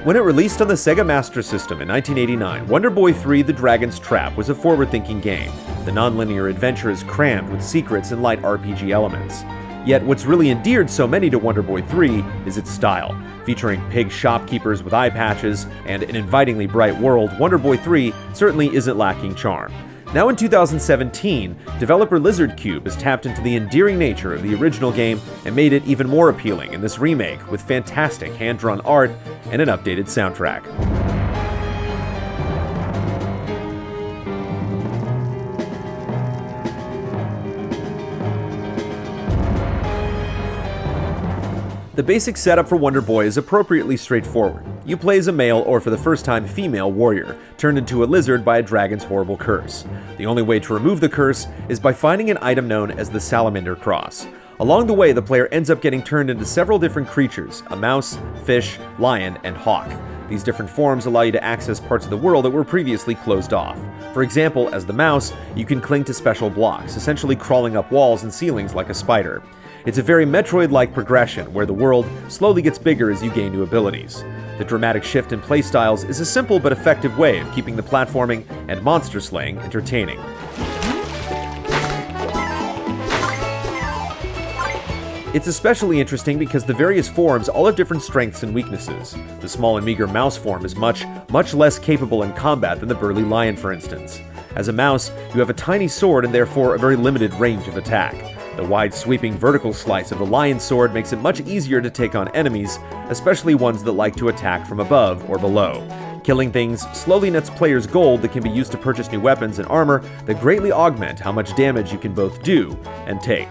When it released on the Sega Master System in 1989, Wonder Boy 3: The Dragon's Trap was a forward-thinking game. The non-linear adventure is crammed with secrets and light RPG elements. Yet what's really endeared so many to Wonder Boy 3 is its style. Featuring pig shopkeepers with eye patches and an invitingly bright world, Wonder Boy 3 certainly isn't lacking charm. Now in 2017, developer Lizard Cube has tapped into the endearing nature of the original game and made it even more appealing in this remake with fantastic hand-drawn art and an updated soundtrack. The basic setup for Wonder Boy is appropriately straightforward. You play as a male, or for the first time female, warrior, turned into a lizard by a dragon's horrible curse. The only way to remove the curse is by finding an item known as the Salamander Cross. Along the way, the player ends up getting turned into several different creatures: a mouse, fish, lion, and hawk. These different forms allow you to access parts of the world that were previously closed off. For example, as the mouse, you can cling to special blocks, essentially crawling up walls and ceilings like a spider. It's a very Metroid-like progression, where the world slowly gets bigger as you gain new abilities. The dramatic shift in playstyles is a simple but effective way of keeping the platforming and monster slaying entertaining. It's especially interesting because the various forms all have different strengths and weaknesses. The small and meager mouse form is much less capable in combat than the burly lion, for instance. As a mouse, you have a tiny sword and therefore a very limited range of attack. The wide sweeping vertical slice of the lion's sword makes it much easier to take on enemies, especially ones that like to attack from above or below. Killing things slowly nets players gold that can be used to purchase new weapons and armor that greatly augment how much damage you can both do and take.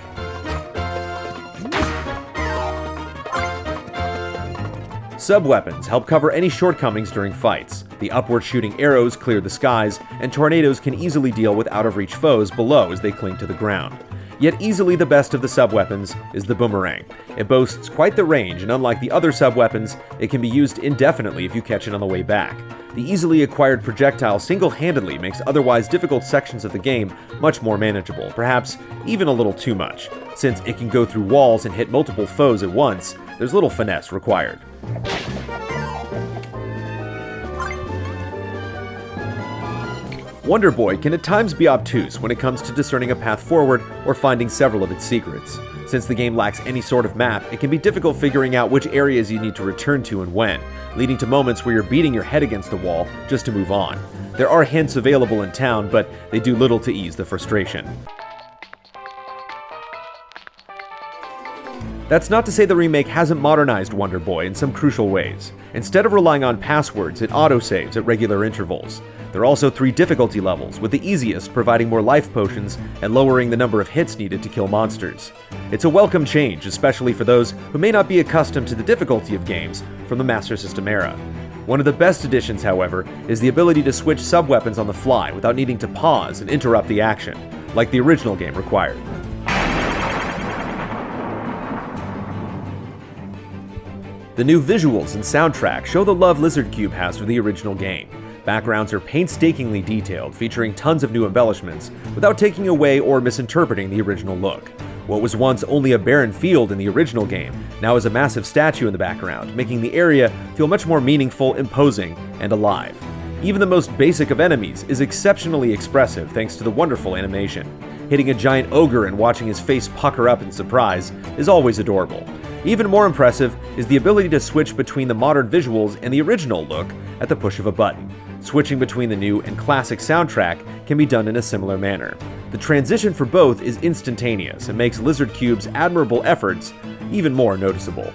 Sub-weapons help cover any shortcomings during fights. The upward-shooting arrows clear the skies, and tornadoes can easily deal with out-of-reach foes below as they cling to the ground. Yet easily the best of the sub-weapons is the boomerang. It boasts quite the range, and unlike the other sub-weapons, it can be used indefinitely if you catch it on the way back. The easily acquired projectile single-handedly makes otherwise difficult sections of the game much more manageable, perhaps even a little too much. Since it can go through walls and hit multiple foes at once, there's little finesse required. Wonder Boy can at times be obtuse when it comes to discerning a path forward or finding several of its secrets. Since the game lacks any sort of map, it can be difficult figuring out which areas you need to return to and when, leading to moments where you're beating your head against the wall just to move on. There are hints available in town, but they do little to ease the frustration. That's not to say the remake hasn't modernized Wonder Boy in some crucial ways. Instead of relying on passwords, it autosaves at regular intervals. There are also 3 difficulty levels, with the easiest providing more life potions and lowering the number of hits needed to kill monsters. It's a welcome change, especially for those who may not be accustomed to the difficulty of games from the Master System era. One of the best additions, however, is the ability to switch sub-weapons on the fly without needing to pause and interrupt the action, like the original game required. The new visuals and soundtrack show the love Lizard Cube has for the original game. Backgrounds are painstakingly detailed, featuring tons of new embellishments, without taking away or misinterpreting the original look. What was once only a barren field in the original game now is a massive statue in the background, making the area feel much more meaningful, imposing, and alive. Even the most basic of enemies is exceptionally expressive thanks to the wonderful animation. Hitting a giant ogre and watching his face pucker up in surprise is always adorable. Even more impressive is the ability to switch between the modern visuals and the original look at the push of a button. Switching between the new and classic soundtrack can be done in a similar manner. The transition for both is instantaneous and makes Lizard Cube's admirable efforts even more noticeable.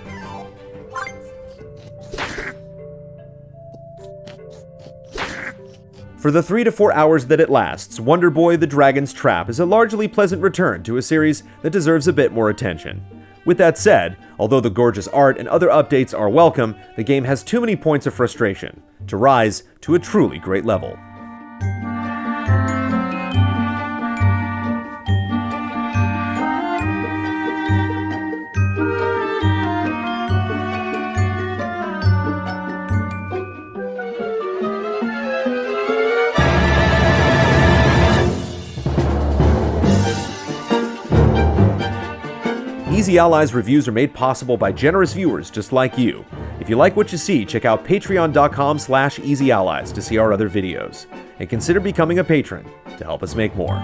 For the 3 to 4 hours that it lasts, Wonder Boy: The Dragon's Trap is a largely pleasant return to a series that deserves a bit more attention. With that said, although the gorgeous art and other updates are welcome, the game has too many points of frustration to rise to a truly great level. Easy Allies reviews are made possible by generous viewers just like you. If you like what you see, check out patreon.com/easyallies to see our other videos. And consider becoming a patron to help us make more.